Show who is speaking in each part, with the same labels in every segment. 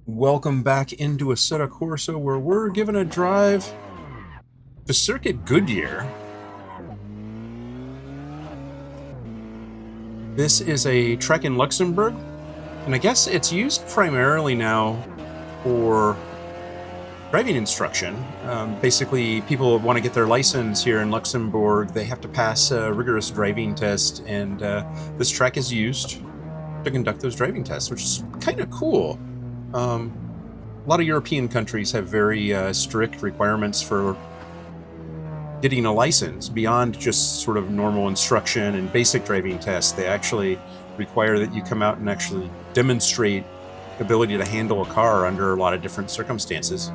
Speaker 1: Welcome back into Assetto Corsa, where we're given a drive to Circuit Goodyear. This is a track in Luxembourg, and I guess it's used primarily now for driving instruction. Basically, people want to get their license here in Luxembourg. They have to pass a rigorous driving test, and this track is used to conduct those driving tests, which is kind of cool. A lot of European countries have very strict requirements for getting a license beyond just sort of normal instruction and basic driving tests. They actually require that you come out and actually demonstrate ability to handle a car under a lot of different circumstances.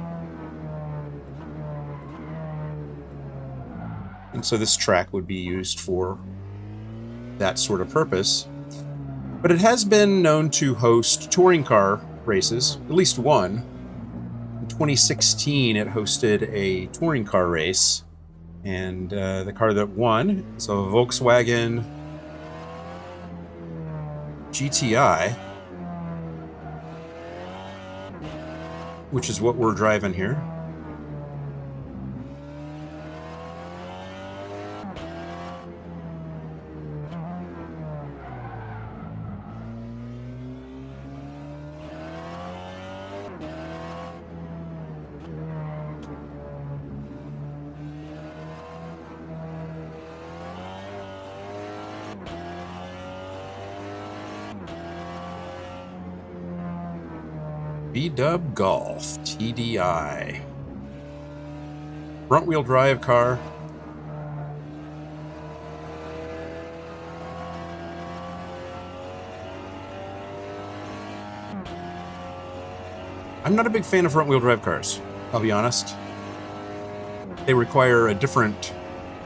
Speaker 1: And so this track would be used for that sort of purpose. But it has been known to host touring car races, at least one. In 2016, it hosted a touring car race, and the car that won is a Volkswagen GTI, which is what we're driving here. B-Dub Golf TDI. Front wheel drive car. I'm not a big fan of front wheel drive cars, I'll be honest. They require a different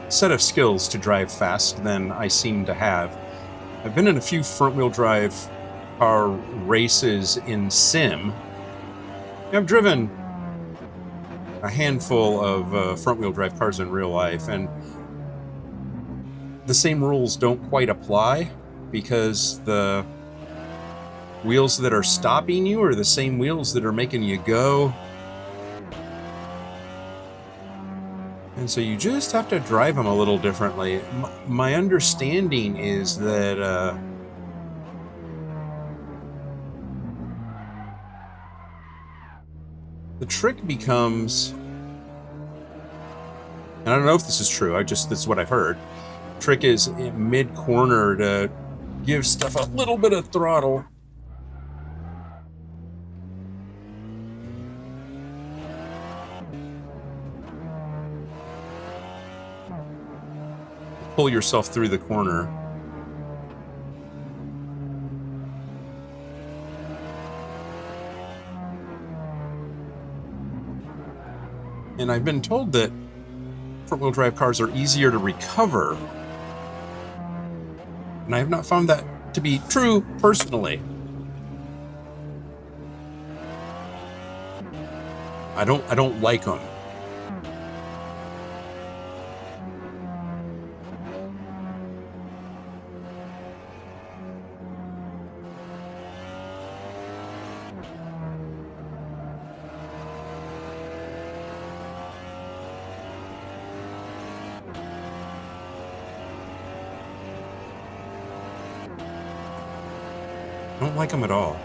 Speaker 1: set of skills to drive fast than I seem to have. I've been in a few front wheel drive car races in sim. I've driven a handful of front-wheel drive cars in real life, and the same rules don't quite apply because the wheels that are stopping you are the same wheels that are making you go. And so you just have to drive them a little differently. My understanding is that the trick becomes, and I don't know if this is true, this is what I've heard. Trick is in mid-corner to give stuff a little bit of throttle. Pull yourself through the corner. And I've been told that front-wheel drive cars are easier to recover. And I have not found that to be true personally. I don't like them. I don't like them at all.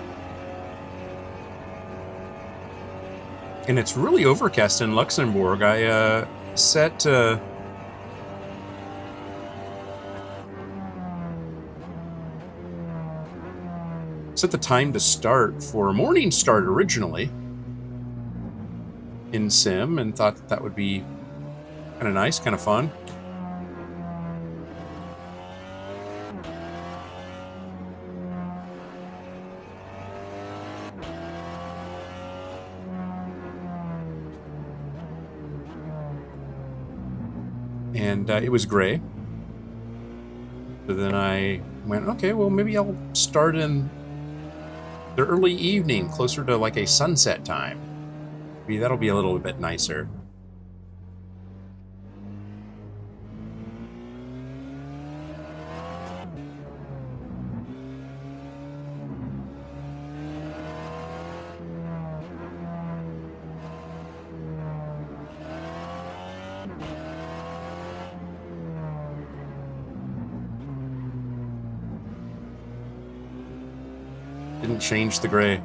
Speaker 1: And it's really overcast in Luxembourg. I set the time to start for a morning start originally in sim, and thought that would be kind of nice, kind of fun. And it was gray. So then I went, okay, well, maybe I'll start in the early evening, closer to like a sunset time. Maybe that'll be a little bit nicer. Didn't change the gray.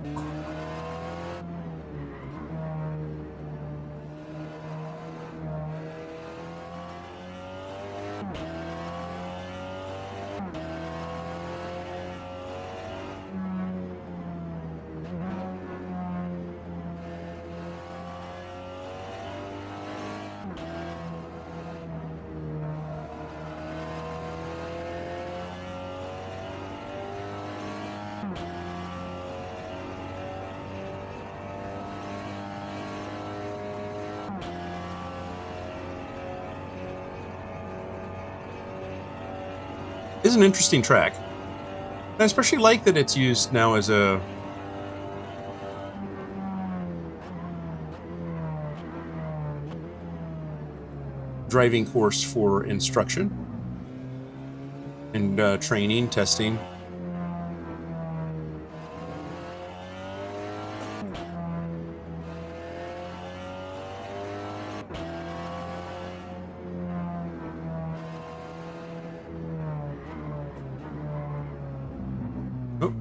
Speaker 1: Is an interesting track. I especially like that it's used now as a driving course for instruction and training, testing. Oh.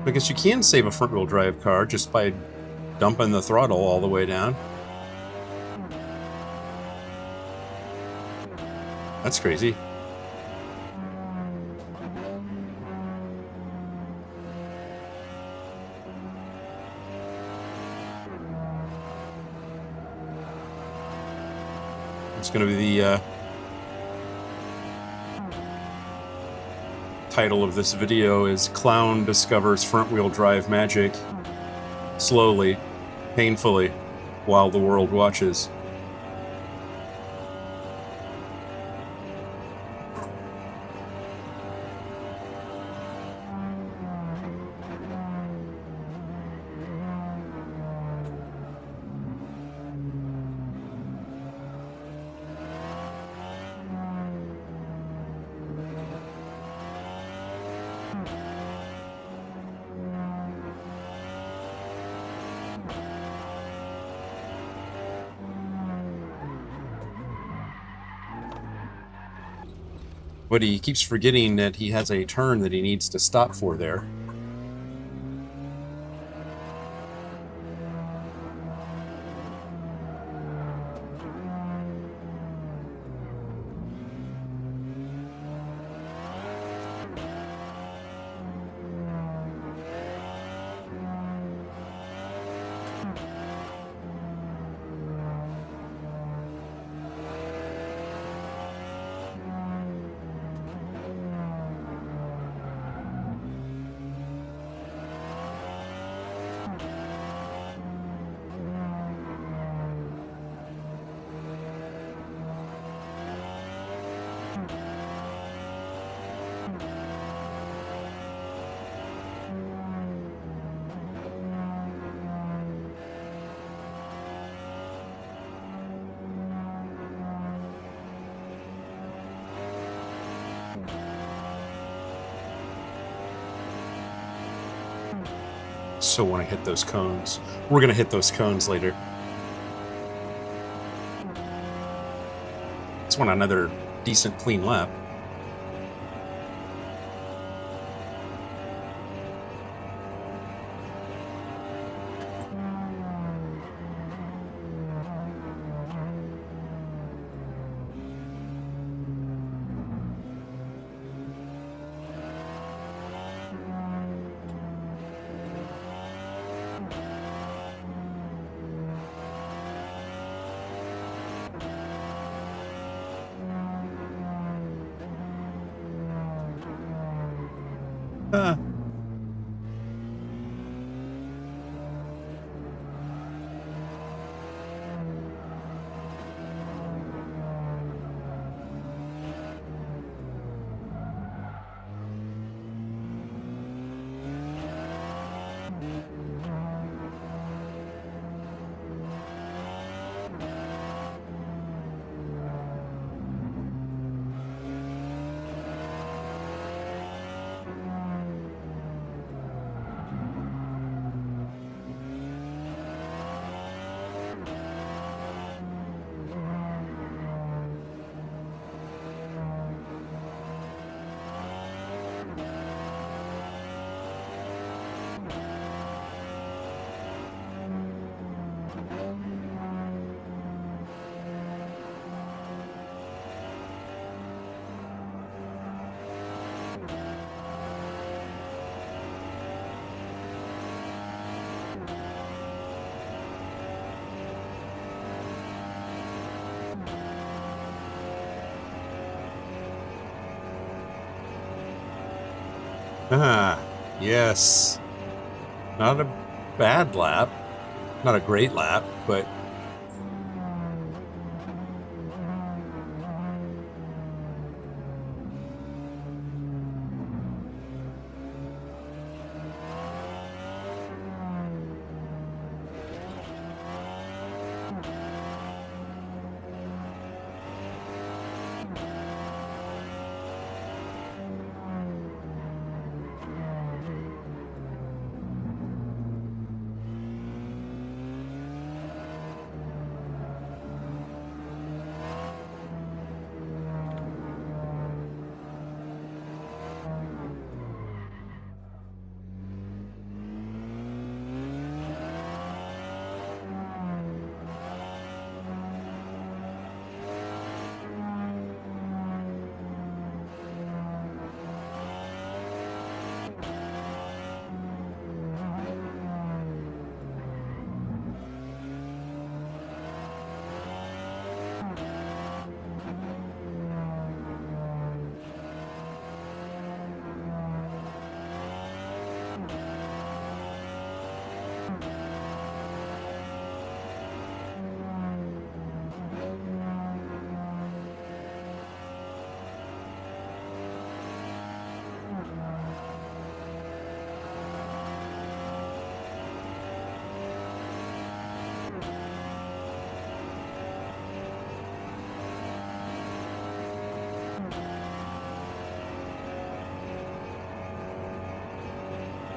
Speaker 1: I guess you can save a front-wheel drive car just by dumping the throttle all the way down. That's crazy. It's going to be the title of this video is Clown Discovers Front-Wheel Drive Magic Slowly, Painfully, While the World Watches. But he keeps forgetting that he has a turn that he needs to stop for there. So want to hit those cones. We're going to hit those cones later. Just want another decent clean lap. Ah, yes. Not a bad lap. Not a great lap, but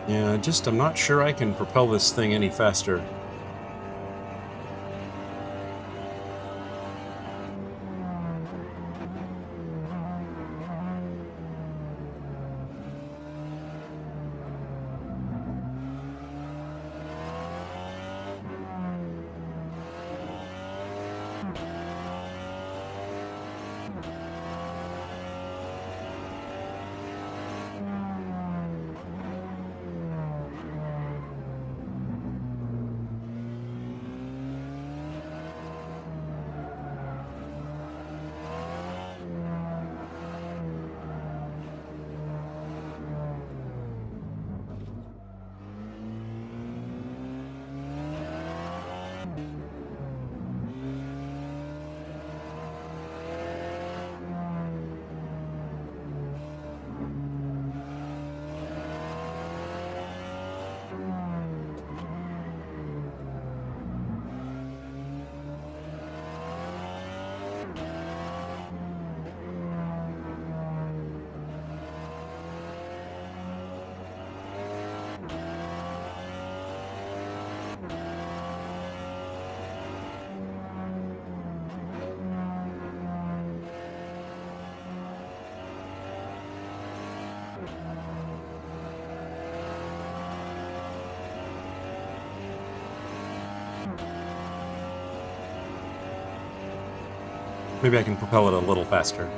Speaker 1: yeah, I'm not sure I can propel this thing any faster. Maybe I can propel it a little faster.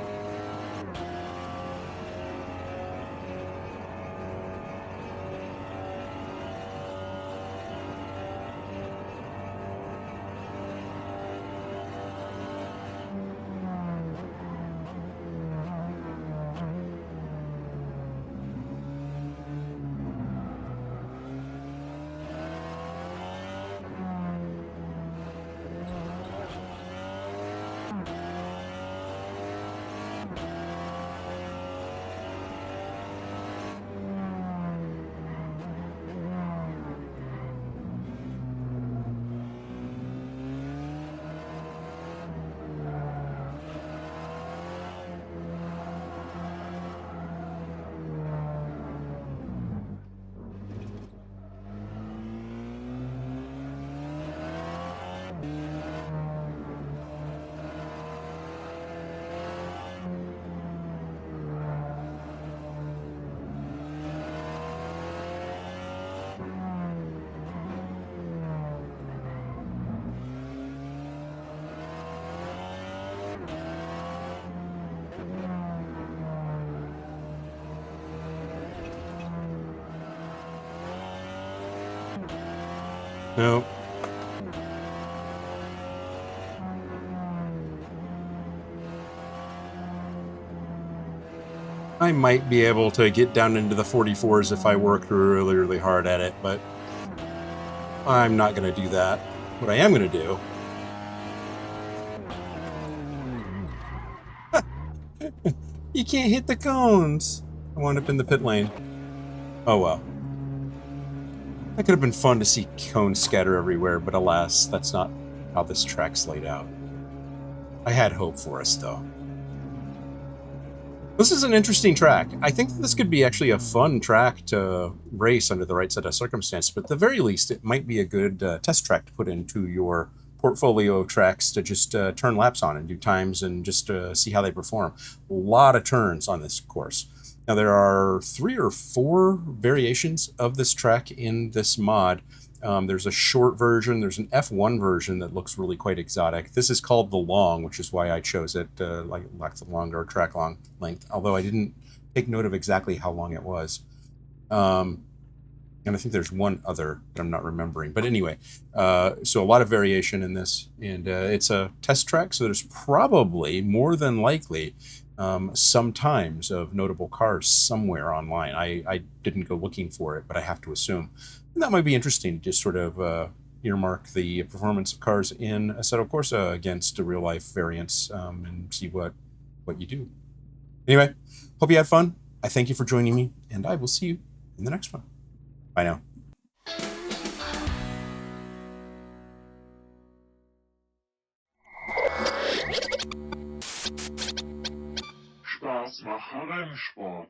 Speaker 1: No. I might be able to get down into the 44s if I work really, really hard at it, but I'm not going to do that. What I am going to do... You can't hit the cones! I wound up in the pit lane. Oh well. That could have been fun to see cones scatter everywhere, but alas, that's not how this track's laid out. I had hope for us, though. This is an interesting track. I think this could be actually a fun track to race under the right set of circumstances, but at the very least, it might be a good test track to put into your portfolio of tracks to just turn laps on and do times and just see how they perform. A lot of turns on this course. Now, there are 3 or 4 variations of this track in this mod. There's a short version. There's an F1 version that looks really quite exotic. This is called the Long, which is why I chose it, like the longer track long length, although I didn't take note of exactly how long it was. And I think there's one other that I'm not remembering. But anyway, so a lot of variation in this. And it's a test track, so there's probably, more than likely, some times of notable cars somewhere online. I didn't go looking for it, but I have to assume. And that might be interesting, just sort of earmark the performance of cars in Assetto Corsa against a real-life variants and see what you do. Anyway, hope you had fun. I thank you for joining me, and I will see you in the next one. Bye now.
Speaker 2: Spaß macht Rennsport.